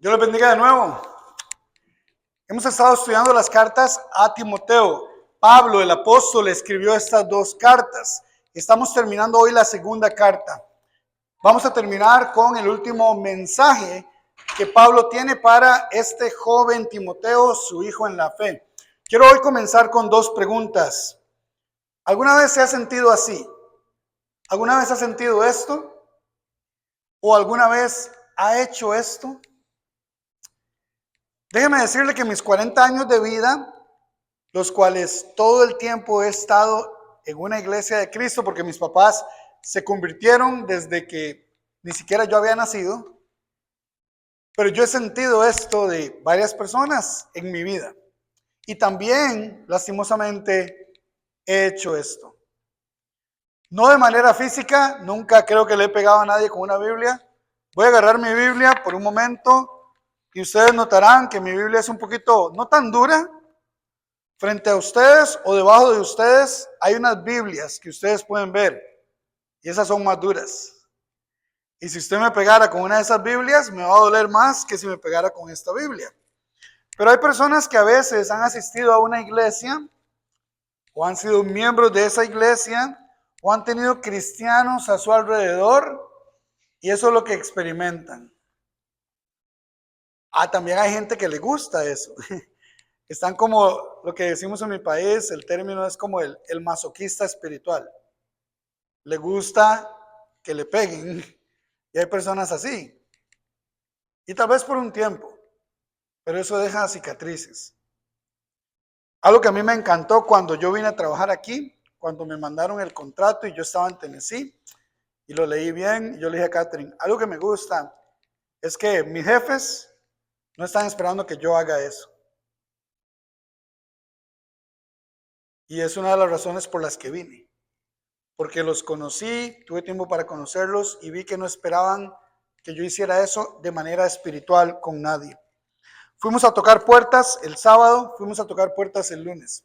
Dios les bendiga de nuevo. Hemos estado estudiando las cartas a Timoteo. Pablo, el apóstol, escribió estas dos cartas. Estamos terminando hoy la segunda carta. Vamos a terminar con el último mensaje que Pablo tiene para este joven Timoteo, su hijo en la fe. Quiero hoy comenzar con dos preguntas. ¿Alguna vez se ha sentido así? ¿Alguna vez ha sentido esto? ¿O alguna vez ha hecho esto? Déjeme decirle que mis 40 años de vida, los cuales todo el tiempo he estado en una iglesia de Cristo, porque mis papás se convirtieron desde que ni siquiera yo había nacido, pero yo he sentido esto de varias personas en mi vida. Y también, lastimosamente, he hecho esto. No de manera física, nunca creo que le he pegado a nadie con una Biblia. Voy a agarrar mi Biblia por un momento y ustedes notarán que mi Biblia es un poquito, no tan dura. Frente a ustedes o debajo de ustedes hay unas Biblias que ustedes pueden ver y esas son más duras. Y si usted me pegara con una de esas Biblias, me va a doler más que si me pegara con esta Biblia. Pero hay personas que a veces han asistido a una iglesia o han sido miembros de esa iglesia o han tenido cristianos a su alrededor y eso es lo que experimentan. También hay gente que le gusta eso. Están como lo que decimos en mi país, el término es como el masoquista espiritual. Le gusta que le peguen y hay personas así. Y tal vez por un tiempo, pero eso deja cicatrices. Algo que a mí me encantó cuando yo vine a trabajar aquí, cuando me mandaron el contrato y yo estaba en Tennessee y lo leí bien, yo le dije a Catherine, algo que me gusta es que mis jefes no están esperando que yo haga eso. Y es una de las razones por las que vine. Porque los conocí, tuve tiempo para conocerlos y vi que no esperaban que yo hiciera eso de manera espiritual con nadie. Fuimos a tocar puertas el sábado, fuimos a tocar puertas el lunes.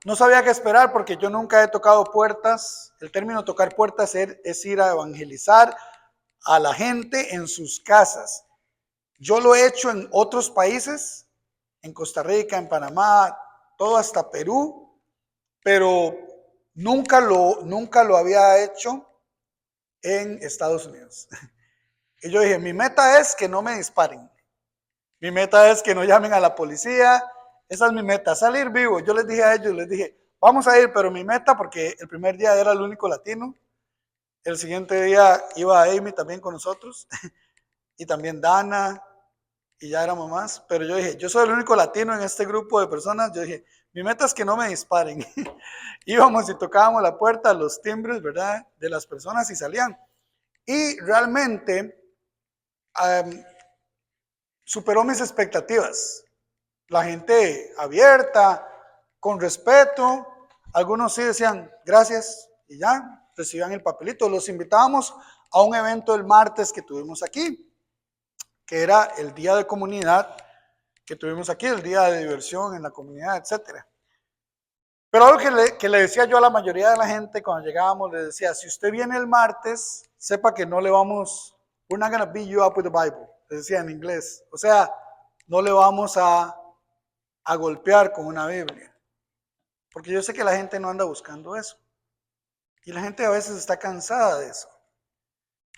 No sabía qué esperar porque yo nunca he tocado puertas. El término tocar puertas es ir a evangelizar a la gente en sus casas. Yo lo he hecho en otros países, en Costa Rica, en Panamá, todo hasta Perú, pero nunca lo había hecho en Estados Unidos. Y yo dije, mi meta es que no me disparen. Mi meta es que no llamen a la policía. Esa es mi meta, salir vivo. Yo les dije a ellos, les dije, vamos a ir, pero mi meta, porque el primer día era el único latino. El siguiente día iba Amy también con nosotros. Y también Dana. Y ya éramos más. Pero yo dije, yo soy el único latino en este grupo de personas. Yo dije, mi meta es que no me disparen. Íbamos y tocábamos la puerta, los timbres, ¿verdad? De las personas y salían. Y realmente superó mis expectativas. La gente abierta, con respeto. Algunos sí decían gracias y ya, recibían el papelito. Los invitábamos a un evento el martes que tuvimos aquí, que era el día de comunidad que tuvimos aquí, el día de diversión en la comunidad, etcétera. Pero algo que le decía yo a la mayoría de la gente cuando llegábamos, le decía, si usted viene el martes, sepa que no le vamos, we're not going to beat you up with the Bible, le decía en inglés. O sea, no le vamos a golpear con una Biblia. Porque yo sé que la gente no anda buscando eso. Y la gente a veces está cansada de eso.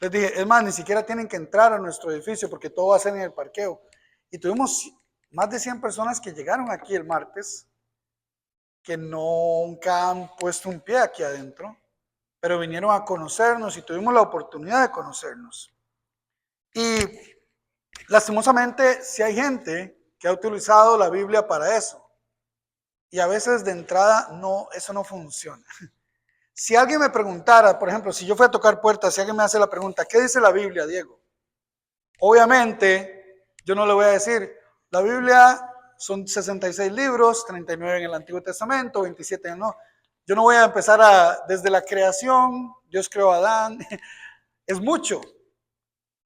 Les dije, es más, ni siquiera tienen que entrar a nuestro edificio porque todo va a ser en el parqueo. Y tuvimos más de 100 personas que llegaron aquí el martes que nunca han puesto un pie aquí adentro, pero vinieron a conocernos y tuvimos la oportunidad de conocernos. Y lastimosamente, si hay gente que ha utilizado la Biblia para eso, y a veces de entrada no, eso no funciona. Si alguien me preguntara, por ejemplo, si yo fui a tocar puertas, si alguien me hace la pregunta, ¿qué dice la Biblia, Diego? Obviamente, yo no le voy a decir, la Biblia son 66 libros, 39 en el Antiguo Testamento, 27 en el Nuevo. Yo no voy a empezar desde la creación, Dios creó a Adán, es mucho.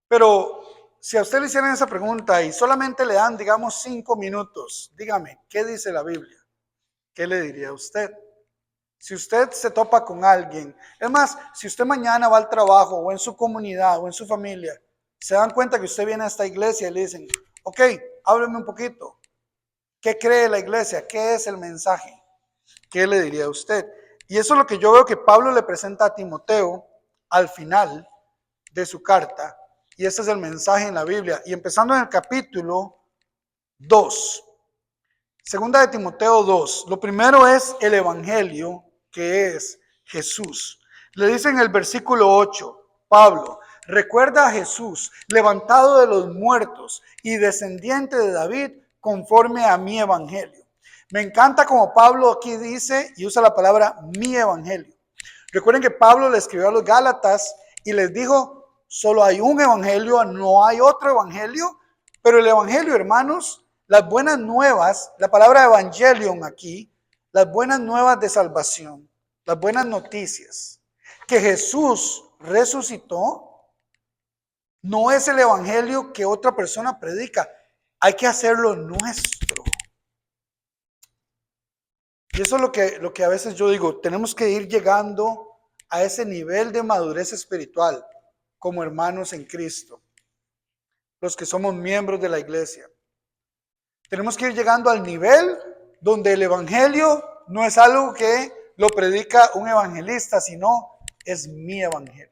Pero si a usted le hicieran esa pregunta y solamente le dan, digamos, 5 minutos, dígame, ¿qué dice la Biblia? ¿Qué le diría a usted? Si usted se topa con alguien, es más, si usted mañana va al trabajo o en su comunidad o en su familia Se dan cuenta que usted viene a esta iglesia y le dicen, ok, hábleme un poquito. ¿Qué cree la iglesia? ¿Qué es el mensaje? ¿Qué le diría a usted? Y eso es lo que yo veo que Pablo le presenta a Timoteo al final de su carta. Y ese es el mensaje en la Biblia. Y empezando en el capítulo 2. Segunda de Timoteo 2. Lo primero es el evangelio, que es Jesús. Le dice en el versículo 8, Pablo, recuerda a Jesús, levantado de los muertos y descendiente de David, conforme a mi evangelio. Me encanta como Pablo aquí dice y usa la palabra mi evangelio. Recuerden que Pablo le escribió a los Gálatas y les dijo, solo hay un evangelio, no hay otro evangelio, pero el evangelio, hermanos, las buenas nuevas, la palabra evangelion aquí, las buenas nuevas de salvación, las buenas noticias, que Jesús resucitó, no es el evangelio que otra persona predica, hay que hacerlo nuestro. Y eso es lo que a veces yo digo, tenemos que ir llegando a ese nivel de madurez espiritual como hermanos en Cristo, los que somos miembros de la iglesia. Tenemos que ir llegando al nivel donde el evangelio no es algo que lo predica un evangelista, sino es mi evangelio.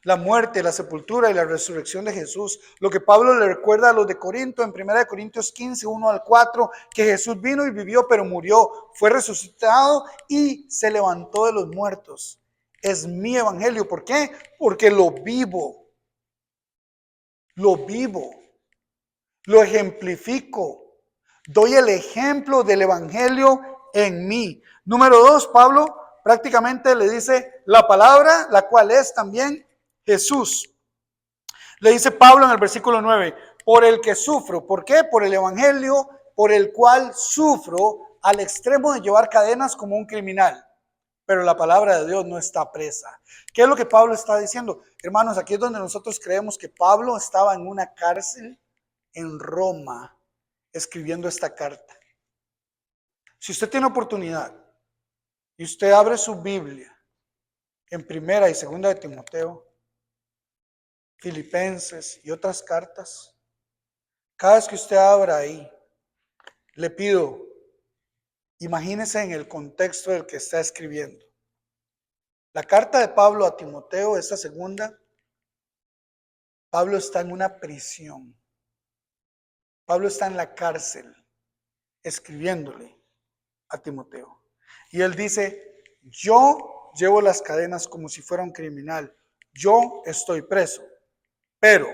La muerte, la sepultura y la resurrección de Jesús. Lo que Pablo le recuerda a los de Corinto en 1 Corintios 15, 1 al 4, que Jesús vino y vivió, pero murió, fue resucitado y se levantó de los muertos. Es mi evangelio. ¿Por qué? Porque lo vivo, lo ejemplifico, doy el ejemplo del evangelio en mí. Número 2, Pablo prácticamente le dice la palabra, la cual es también Jesús. Le dice Pablo en el versículo 9, por el que sufro. ¿Por qué? Por el evangelio por el cual sufro al extremo de llevar cadenas como un criminal. Pero la palabra de Dios no está presa. ¿Qué es lo que Pablo está diciendo? Hermanos, aquí es donde nosotros creemos que Pablo estaba en una cárcel en Roma escribiendo esta carta. Si usted tiene oportunidad y usted abre su Biblia en Primera y Segunda de Timoteo, Filipenses y otras cartas, cada vez que usted abra ahí, le pido, imagínese en el contexto del que está escribiendo. La carta de Pablo a Timoteo, esta segunda, Pablo está en una prisión. Pablo está en la cárcel escribiéndole a Timoteo. Y él dice, yo llevo las cadenas como si fuera un criminal. Yo estoy preso, pero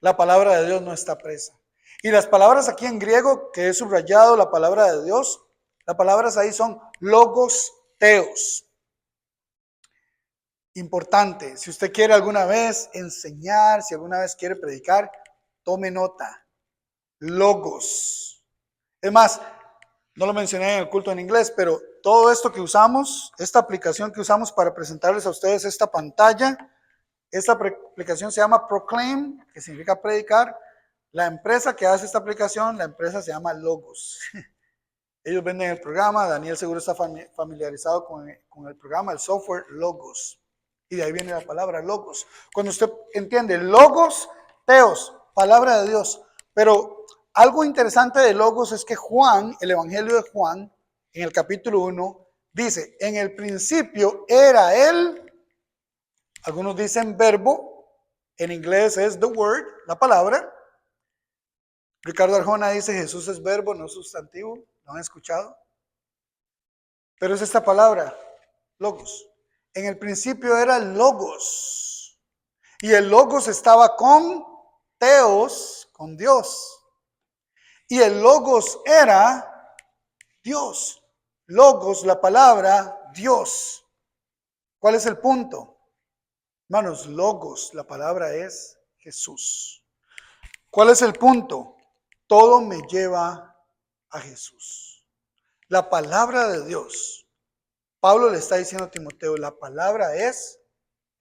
la palabra de Dios no está presa. Y las palabras aquí en griego, que he subrayado la palabra de Dios, las palabras ahí son logos teos. Importante, si usted quiere alguna vez enseñar, si alguna vez quiere predicar, tome nota. Logos. Es más, no lo mencioné en el culto en inglés, pero todo esto que usamos, esta aplicación que usamos para presentarles a ustedes esta pantalla, esta aplicación se llama Proclaim, que significa predicar. La empresa que hace esta aplicación, la empresa se llama Logos. Ellos venden el programa, Daniel seguro está familiarizado con el programa, el software Logos. Y de ahí viene la palabra Logos. Cuando usted entiende Logos, Teos, palabra de Dios. Pero algo interesante de Logos es que Juan, el Evangelio de Juan, en el capítulo 1, dice, en el principio era él, algunos dicen verbo, en inglés es the word, la palabra. Ricardo Arjona dice Jesús es verbo, no sustantivo, ¿lo han escuchado? Pero es esta palabra, Logos. En el principio era el Logos, y el Logos estaba con Teos, con Dios. Y el Logos era Dios. Logos, la palabra Dios. ¿Cuál es el punto? Hermanos, Logos, la palabra es Jesús. ¿Cuál es el punto? Todo me lleva a Jesús. La palabra de Dios. Pablo le está diciendo a Timoteo, la palabra es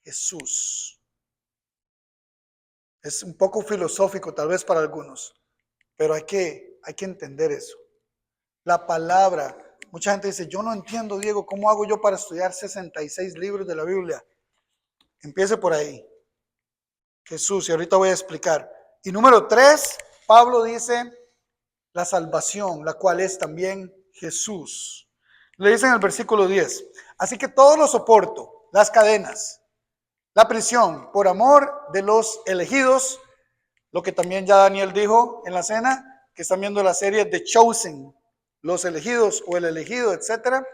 Jesús. Es un poco filosófico tal vez para algunos, pero hay que entender eso. La palabra, mucha gente dice, yo no entiendo, Diego, ¿cómo hago yo para estudiar 66 libros de la Biblia? Empiece por ahí. Jesús, y ahorita voy a explicar. Y número 3, Pablo dice la salvación, la cual es también Jesús. Le dice en el versículo 10, así que todo lo soporto, las cadenas, la prisión, por amor de los elegidos, lo que también ya Daniel dijo en la cena, que están viendo la serie The Chosen, los elegidos o el elegido, etcétera,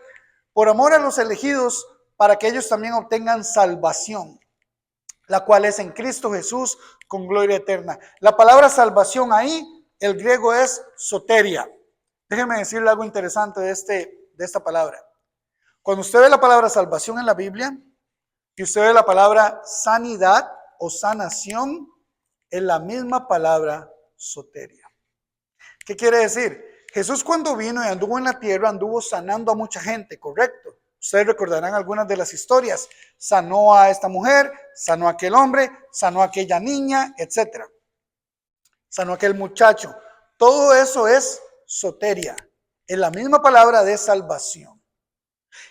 por amor a los elegidos, para que ellos también obtengan salvación, la cual es en Cristo Jesús con gloria eterna. La palabra salvación ahí, el griego es soteria. Déjenme decirle algo interesante de esta palabra. Cuando usted ve la palabra salvación en la Biblia y usted ve la palabra sanidad o sanación, es la misma palabra soteria. ¿Qué quiere decir? Jesús cuando vino y anduvo en la tierra, anduvo sanando a mucha gente, ¿correcto? Ustedes recordarán algunas de las historias. Sanó a esta mujer, sanó a aquel hombre, sanó a aquella niña, etc. Sanó a aquel muchacho. Todo eso es soteria. Es la misma palabra de salvación.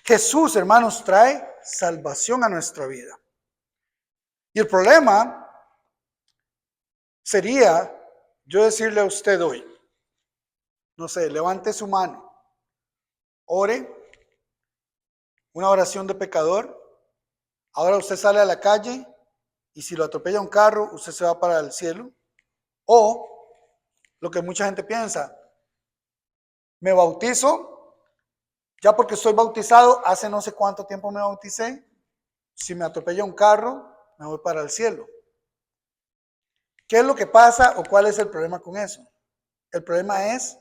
Jesús, hermanos, trae salvación a nuestra vida. Y el problema sería yo decirle a usted hoy, no sé, levante su mano, ore, una oración de pecador. Ahora usted sale a la calle y si lo atropella un carro, usted se va para el cielo. O lo que mucha gente piensa, me bautizo, ya porque estoy bautizado, hace no sé cuánto tiempo me bauticé, si me atropella un carro, me voy para el cielo. ¿Qué es lo que pasa o cuál es el problema con eso? El problema es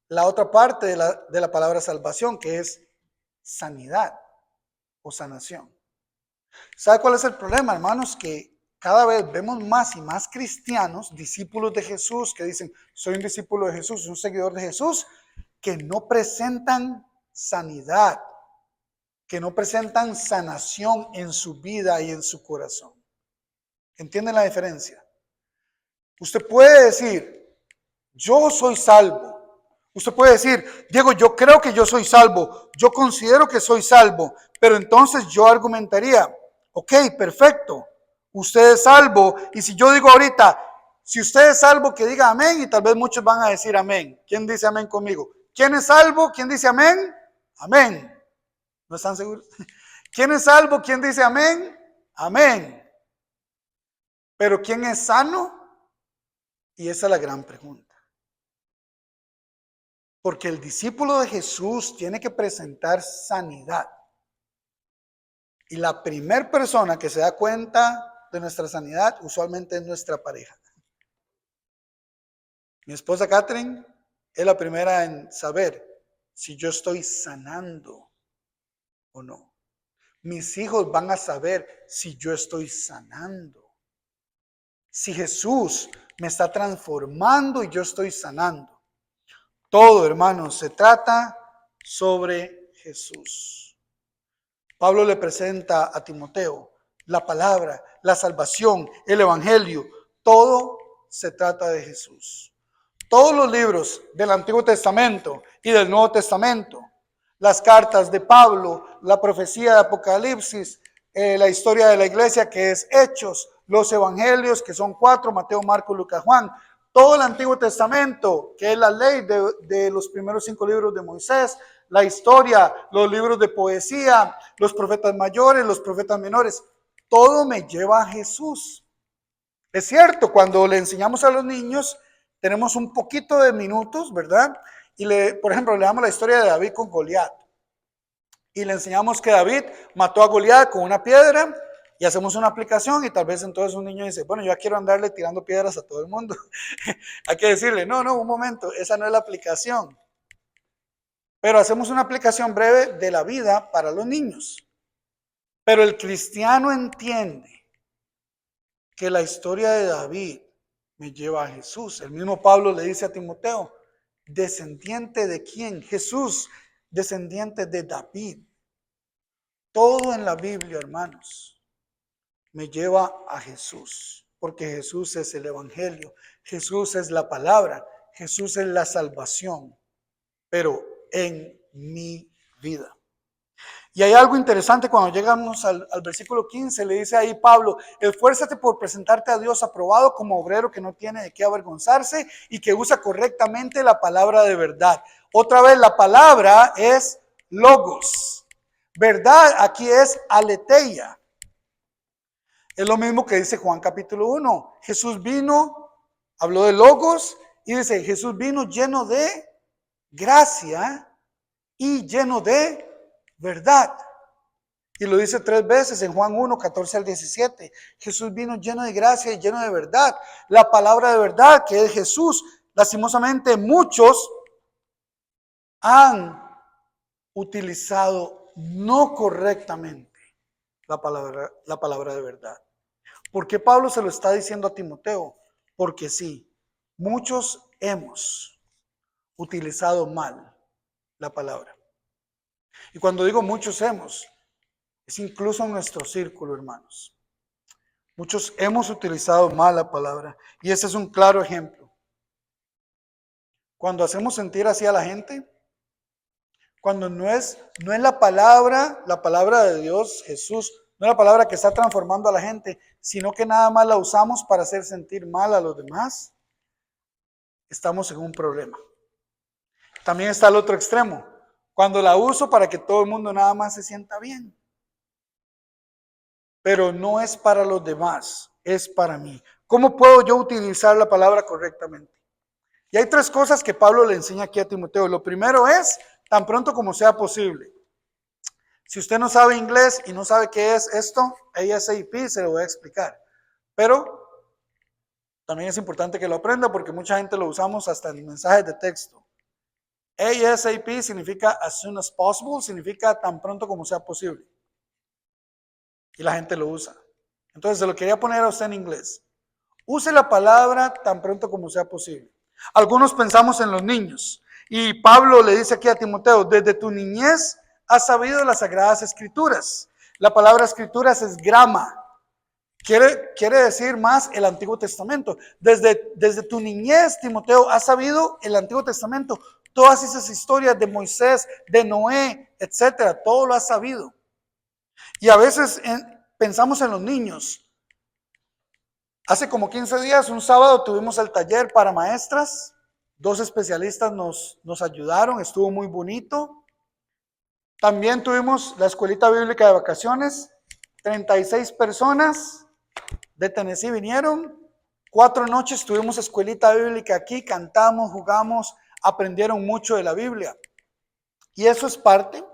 la otra parte de la palabra salvación, que es sanidad o sanación. ¿Sabe cuál es el problema, hermanos? Que cada vez vemos más y más cristianos, discípulos de Jesús, que dicen, soy un discípulo de Jesús, un seguidor de Jesús, que no presentan sanidad, que no presentan sanación en su vida y en su corazón. ¿Entienden la diferencia? Usted puede decir, yo soy salvo. Usted puede decir, Diego, yo creo que yo soy salvo, yo considero que soy salvo, pero entonces yo argumentaría, ok, perfecto, usted es salvo, y si yo digo ahorita, si usted es salvo, que diga amén, y tal vez muchos van a decir amén. ¿Quién dice amén conmigo? ¿Quién es salvo? ¿Quién dice amén? Amén. ¿No están seguros? ¿Quién es salvo? ¿Quién dice amén? Amén. Pero ¿quién es sano? Y esa es la gran pregunta. Porque el discípulo de Jesús tiene que presentar sanidad. Y la primera persona que se da cuenta de nuestra sanidad usualmente es nuestra pareja. Mi esposa Catherine es la primera en saber si yo estoy sanando o no. Mis hijos van a saber si yo estoy sanando. Si Jesús me está transformando y yo estoy sanando. Todo, hermanos, se trata sobre Jesús. Pablo le presenta a Timoteo la palabra, la salvación, el evangelio. Todo se trata de Jesús. Todos los libros del Antiguo Testamento y del Nuevo Testamento, las cartas de Pablo, la profecía de Apocalipsis, la historia de la iglesia que es Hechos, los evangelios que son 4, Mateo, Marcos, Lucas, Juan, todo el Antiguo Testamento, que es la ley de los primeros 5 libros de Moisés, la historia, los libros de poesía, los profetas mayores, los profetas menores, todo me lleva a Jesús. Es cierto, cuando le enseñamos a los niños, tenemos un poquito de minutos, ¿verdad? Y por ejemplo, le damos la historia de David con Goliat. Y le enseñamos que David mató a Goliat con una piedra y hacemos una aplicación y tal vez entonces un niño dice, bueno, yo ya quiero andarle tirando piedras a todo el mundo. Hay que decirle, no, un momento, esa no es la aplicación. Pero hacemos una aplicación breve de la vida para los niños. Pero el cristiano entiende que la historia de David me lleva a Jesús. El mismo Pablo le dice a Timoteo, ¿descendiente de quién? Jesús, descendiente de David. Todo en la Biblia, hermanos, me lleva a Jesús, porque Jesús es el evangelio, Jesús es la palabra, Jesús es la salvación, pero en mi vida. Y hay algo interesante cuando llegamos al versículo 15, le dice ahí Pablo, esfuérzate por presentarte a Dios aprobado como obrero que no tiene de qué avergonzarse y que usa correctamente la palabra de verdad. Otra vez, la palabra es logos. Verdad aquí es aletheia. Es lo mismo que dice Juan capítulo 1. Jesús vino, habló de logos y dice, Jesús vino lleno de gracia y lleno de verdad. Y lo dice 3 veces en Juan 1, 14 al 17. Jesús vino lleno de gracia y lleno de verdad. La palabra de verdad que es Jesús, lastimosamente muchos han utilizado no correctamente la palabra de verdad. ¿Por qué Pablo se lo está diciendo a Timoteo? Porque sí, muchos hemos utilizado mal la palabra. Y cuando digo muchos hemos, es incluso en nuestro círculo, hermanos. Muchos hemos utilizado mal la palabra. Y ese es un claro ejemplo. Cuando hacemos sentir así a la gente, cuando no es la palabra de Dios, Jesús, no es la palabra que está transformando a la gente, sino que nada más la usamos para hacer sentir mal a los demás, estamos en un problema. También está el otro extremo, cuando la uso para que todo el mundo nada más se sienta bien. Pero no es para los demás, es para mí. ¿Cómo puedo yo utilizar la palabra correctamente? Y hay 3 cosas que Pablo le enseña aquí a Timoteo. Lo primero es, tan pronto como sea posible. Si usted no sabe inglés y no sabe qué es esto, ASAP se lo voy a explicar. Pero también es importante que lo aprenda porque mucha gente lo usamos hasta en mensajes de texto. ASAP significa as soon as possible, significa tan pronto como sea posible. Y la gente lo usa. Entonces se lo quería poner a usted en inglés. Use la palabra tan pronto como sea posible. Algunos pensamos en los niños. Y Pablo le dice aquí a Timoteo, desde tu niñez has sabido las sagradas escrituras. La palabra escrituras es grama. Quiere decir más el Antiguo Testamento. Desde tu niñez, Timoteo, has sabido el Antiguo Testamento. Todas esas historias de Moisés, de Noé, etcétera, todo lo has sabido. Y a veces pensamos en los niños. Hace como 15 días, un sábado, tuvimos el taller para maestras. 2 especialistas nos ayudaron, estuvo muy bonito. También tuvimos la escuelita bíblica de vacaciones. 36 personas de Tennessee vinieron. 4 noches tuvimos escuelita bíblica aquí, cantamos, jugamos, aprendieron mucho de la Biblia. Y eso es parte.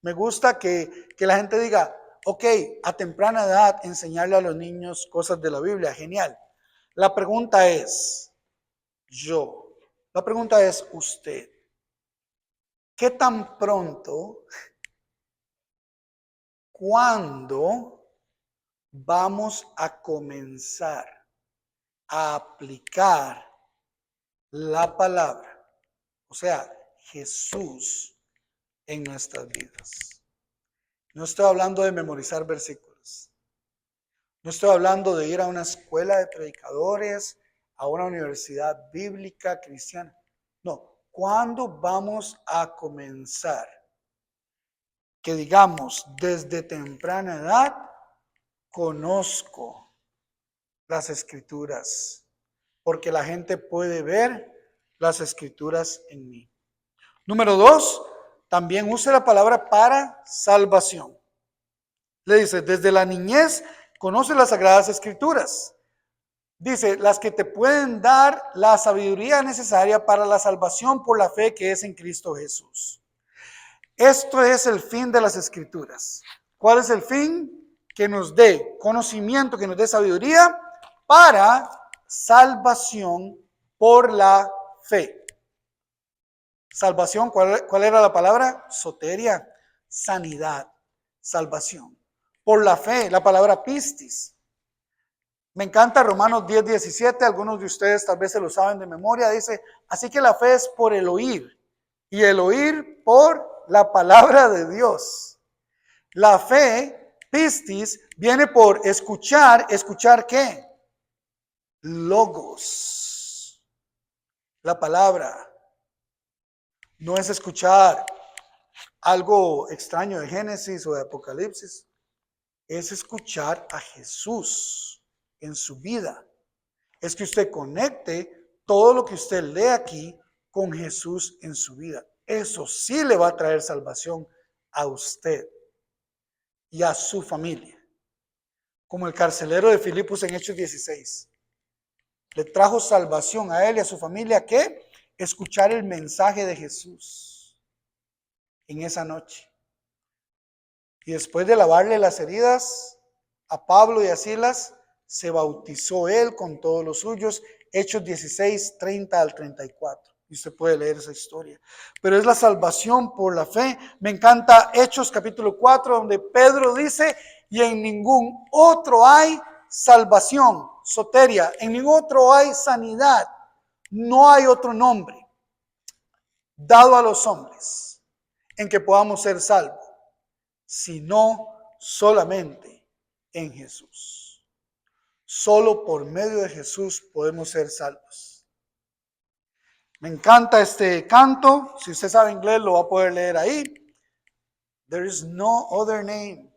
Me gusta que la gente diga, ok, a temprana edad enseñarle a los niños cosas de la Biblia, genial. La pregunta es, usted, ¿qué tan pronto, cuándo vamos a comenzar a aplicar la palabra? O sea, Jesús en nuestras vidas. No estoy hablando de memorizar versículos. No estoy hablando de ir a una escuela de predicadores, a una universidad bíblica cristiana. No, ¿cuándo vamos a comenzar? Que digamos, desde temprana edad, conozco las escrituras, porque la gente puede ver las escrituras en mí. Número 2, también use la palabra para salvación. Le dice, desde la niñez conoce las sagradas escrituras. Dice, las que te pueden dar la sabiduría necesaria para la salvación por la fe que es en Cristo Jesús. Esto es el fin de las escrituras. ¿Cuál es el fin? Que nos dé conocimiento, que nos dé sabiduría para salvación por la fe. Salvación, ¿cuál era la palabra? Soteria, sanidad, salvación. Por la fe, la palabra pistis. Me encanta Romanos 10:17, algunos de ustedes tal vez se lo saben de memoria, dice, así que la fe es por el oír, y el oír por la palabra de Dios. La fe, pistis, viene por escuchar, ¿escuchar qué? Logos. La palabra. No es escuchar algo extraño de Génesis o de Apocalipsis, es escuchar a Jesús en su vida. Es que usted conecte todo lo que usted lee aquí con Jesús en su vida. Eso sí le va a traer salvación a usted y a su familia. Como el carcelero de Filipos en Hechos 16. Le trajo salvación a él y a su familia, ¿qué? Escuchar el mensaje de Jesús en esa noche. Y después de lavarle las heridas a Pablo y a Silas, se bautizó él con todos los suyos. Hechos 16, 30 al 34. Y usted puede leer esa historia. Pero es la salvación por la fe. Me encanta Hechos capítulo 4, donde Pedro dice, y en ningún otro hay salvación, soteria, en ningún otro hay sanidad. No hay otro nombre dado a los hombres en que podamos ser salvos, sino solamente en Jesús. Solo por medio de Jesús podemos ser salvos. Me encanta este canto. Si usted sabe inglés, lo va a poder leer ahí. There is no other name.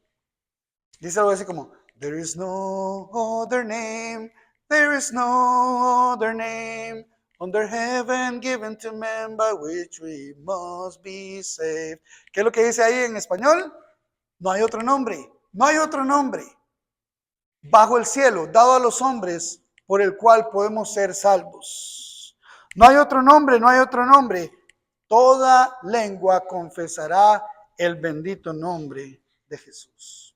Dice algo así como, there is no other name, there is no other name under heaven given to men by which we must be saved. ¿Qué es lo que dice ahí en español? No hay otro nombre, no hay otro nombre bajo el cielo dado a los hombres por el cual podemos ser salvos. No hay otro nombre, no hay otro nombre. Toda lengua confesará el bendito nombre de Jesús.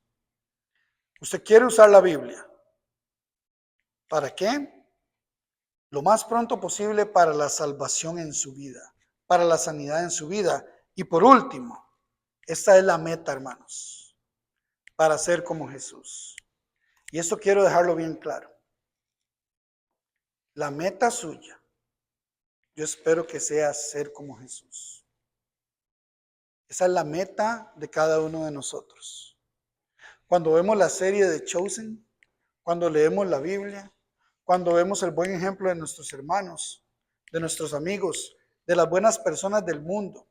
Usted quiere usar la Biblia. ¿Para qué? Lo más pronto posible para la salvación en su vida, para la sanidad en su vida. Y por último, esta es la meta, hermanos, para ser como Jesús. Y esto quiero dejarlo bien claro. La meta suya, yo espero que sea ser como Jesús. Esa es la meta de cada uno de nosotros. Cuando vemos la serie de Chosen, cuando leemos la Biblia, cuando vemos el buen ejemplo de nuestros hermanos, de nuestros amigos, de las buenas personas del mundo,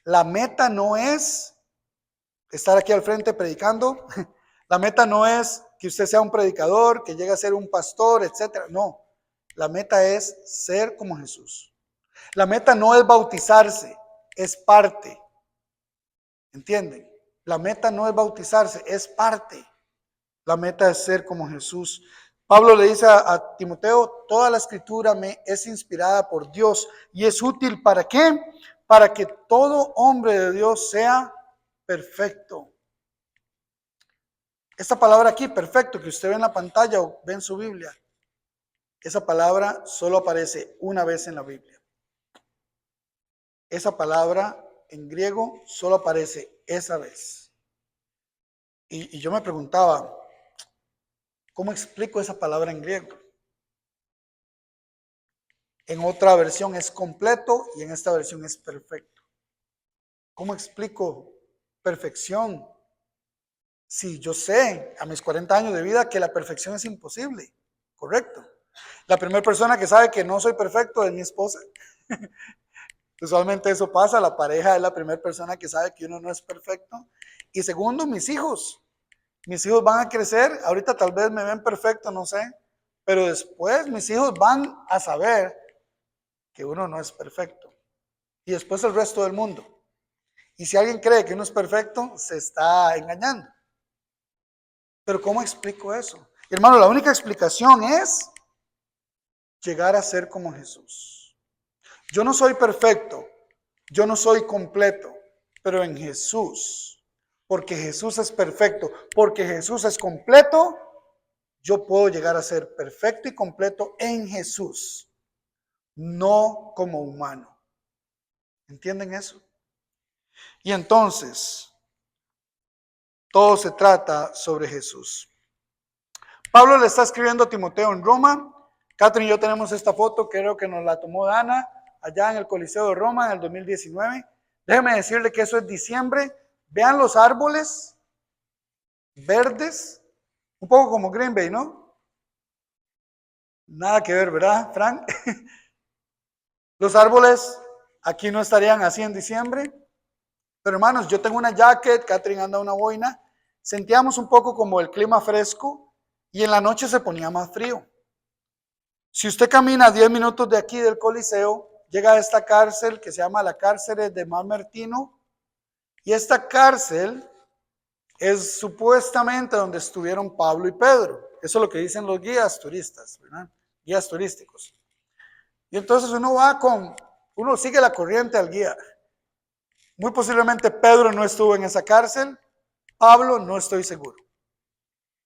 la meta no es estar aquí al frente predicando. La meta no es que usted sea un predicador, que llegue a ser un pastor, etc. No, la meta es ser como Jesús. La meta no es bautizarse, es parte. ¿Entienden? La meta no es bautizarse, es parte. La meta es ser como Jesús. Pablo le dice a Timoteo, toda la escritura me es inspirada por Dios y es útil ¿para qué? Para que todo hombre de Dios sea perfecto. Esta palabra aquí, perfecto, que usted ve en la pantalla o ve en su Biblia, esa palabra solo aparece una vez en la Biblia. Esa palabra en griego solo aparece esa vez. Y yo me preguntaba, ¿cómo explico esa palabra en griego? En otra versión es completo y en esta versión es perfecto. ¿Cómo explico perfección? Si yo sé a mis 40 años de vida que la perfección es imposible, ¿correcto? La primera persona que sabe que no soy perfecto es mi esposa. Usualmente eso pasa, la pareja es la primera persona que sabe que uno no es perfecto. Y segundo, mis hijos. Mis hijos van a crecer, ahorita tal vez me ven perfecto, no sé, pero después mis hijos van a saber que uno no es perfecto. Y después el resto del mundo. Y si alguien cree que uno es perfecto, se está engañando. Pero ¿cómo explico eso? Hermano, la única explicación es llegar a ser como Jesús. Yo no soy perfecto, yo no soy completo, pero en Jesús, porque Jesús es perfecto, porque Jesús es completo, yo puedo llegar a ser perfecto y completo en Jesús, no como humano. ¿Entienden eso? Y entonces, todo se trata sobre Jesús. Pablo le está escribiendo a Timoteo en Roma. Catherine y yo tenemos esta foto, creo que nos la tomó Dana, allá en el Coliseo de Roma en el 2019. Déjeme decirle que eso es diciembre. Vean los árboles verdes, un poco como Green Bay, ¿no? Nada que ver, ¿verdad, Frank? Los árboles aquí no estarían así en diciembre, Pero hermanos, yo tengo una jacket, Catherine anda una boina. Sentíamos un poco como el clima fresco y en la noche se ponía más frío. Si usted camina 10 minutos de aquí del Coliseo, llega a esta cárcel que se llama la cárcel de Mamertino. Y esta cárcel es supuestamente donde estuvieron Pablo y Pedro. Eso es lo que dicen los guías turistas, ¿verdad? Guías turísticos. Y entonces uno sigue la corriente al guía. Muy posiblemente Pedro no estuvo en esa cárcel. Pablo no estoy seguro.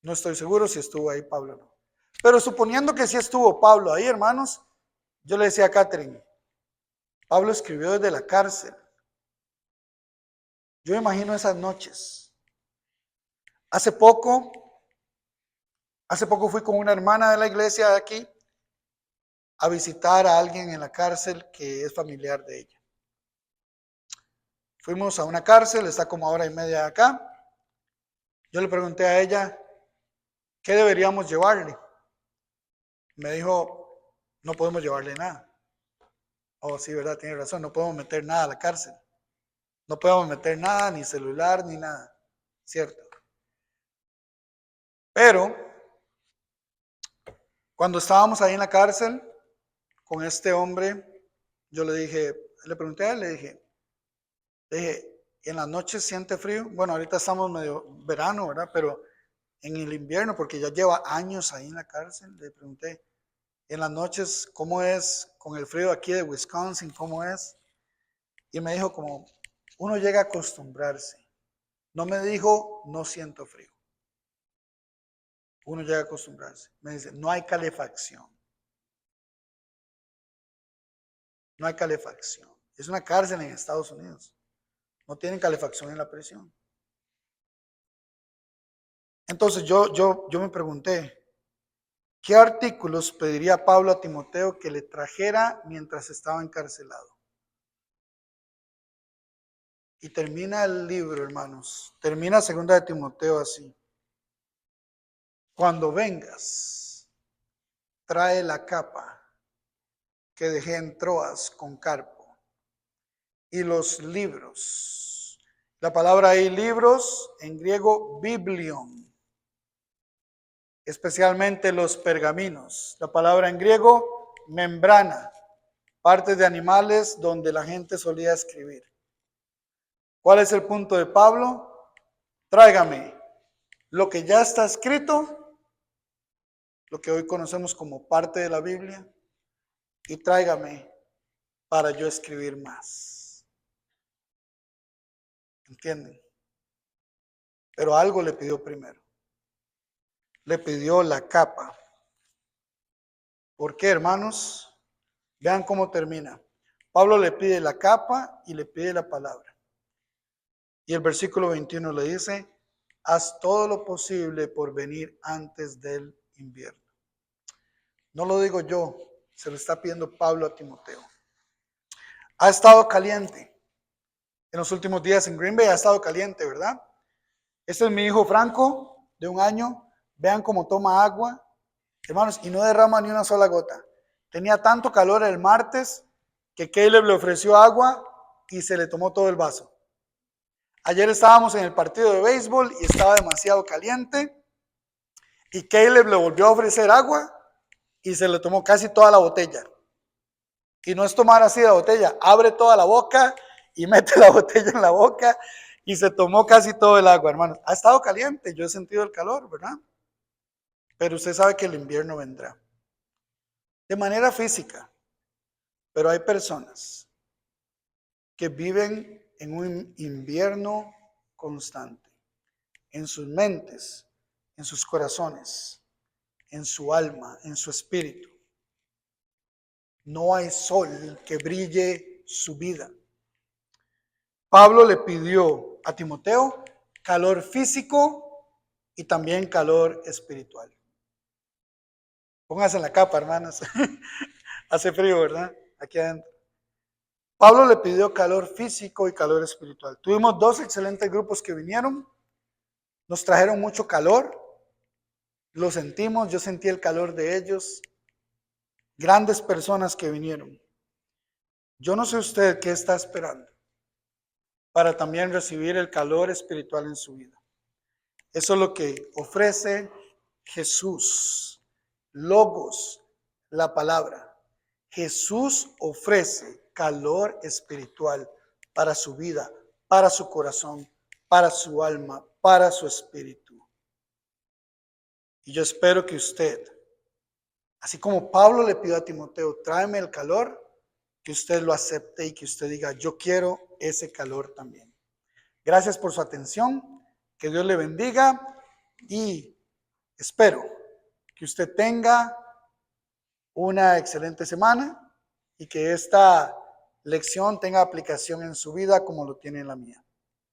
No estoy seguro si estuvo ahí Pablo o no. Pero suponiendo que sí estuvo Pablo ahí, hermanos, yo le decía a Catherine, Pablo escribió desde la cárcel. Yo imagino esas noches. Hace poco fui con una hermana de la iglesia de aquí a visitar a alguien en la cárcel que es familiar de ella. Fuimos a una cárcel, está como a hora y media de acá. Yo le pregunté a ella, ¿qué deberíamos llevarle? Me dijo, no podemos llevarle nada. Oh, sí, verdad, tiene razón, no podemos meter nada a la cárcel. No podemos meter nada, ni celular, ni nada. Cierto. Pero, cuando estábamos ahí en la cárcel con este hombre, yo le pregunté a él, le dije, ¿en las noches siente frío? Bueno, ahorita estamos medio verano, ¿verdad? Pero en el invierno, porque ya lleva años ahí en la cárcel, le pregunté, en las noches, ¿cómo es con el frío aquí de Wisconsin? ¿Cómo es? Y me dijo como, uno llega a acostumbrarse. No me dijo, no siento frío. Uno llega a acostumbrarse. Me dice, no hay calefacción. No hay calefacción. Es una cárcel en Estados Unidos. No tienen calefacción en la prisión. Entonces yo me pregunté, ¿qué artículos pediría Pablo a Timoteo que le trajera mientras estaba encarcelado? Y termina el libro, hermanos. Termina 2 de Timoteo así. Cuando vengas, trae la capa que dejé en Troas con Carpo y los libros. La palabra ahí, libros, en griego, biblion. Especialmente los pergaminos. La palabra en griego, membrana. Partes de animales donde la gente solía escribir. ¿Cuál es el punto de Pablo? Tráigame lo que ya está escrito, lo que hoy conocemos como parte de la Biblia, y tráigame para yo escribir más. ¿Entienden? Pero algo le pidió primero. Le pidió la capa. ¿Por qué, hermanos? Vean cómo termina. Pablo le pide la capa y le pide la palabra. Y el versículo 21 le dice, haz todo lo posible por venir antes del invierno. No lo digo yo, se lo está pidiendo Pablo a Timoteo. Ha estado caliente. En los últimos días en Green Bay ha estado caliente, ¿verdad? Este es mi hijo Franco, de 1 año. Vean cómo toma agua, hermanos, y no derrama ni una sola gota. Tenía tanto calor el martes que Caleb le ofreció agua y se le tomó todo el vaso. Ayer estábamos en el partido de béisbol y estaba demasiado caliente y Caleb le volvió a ofrecer agua y se le tomó casi toda la botella. Y no es tomar así la botella, abre toda la boca y mete la botella en la boca y se tomó casi todo el agua, hermanos. Ha estado caliente, yo he sentido el calor, ¿verdad? Pero usted sabe que el invierno vendrá. De manera física. Pero hay personas que viven en un invierno constante. En sus mentes, en sus corazones, en su alma, en su espíritu. No hay sol que brille su vida. Pablo le pidió a Timoteo calor físico y también calor espiritual. Póngase en la capa, hermanas. Hace frío, ¿verdad? Aquí adentro. Pablo le pidió calor físico y calor espiritual. Tuvimos 2 excelentes grupos que vinieron. Nos trajeron mucho calor. Lo sentimos, yo sentí el calor de ellos. Grandes personas que vinieron. Yo no sé usted qué está esperando. para también recibir el calor espiritual en su vida. Eso es lo que ofrece Jesús. Logos, la palabra. Jesús ofrece calor espiritual para su vida, para su corazón, para su alma, para su espíritu. Y yo espero que usted, así como Pablo le pidió a Timoteo, tráeme el calor, que usted lo acepte y que usted diga, yo quiero ese calor también. Gracias por su atención, que Dios le bendiga y espero que usted tenga una excelente semana y que esta lección tenga aplicación en su vida como lo tiene en la mía.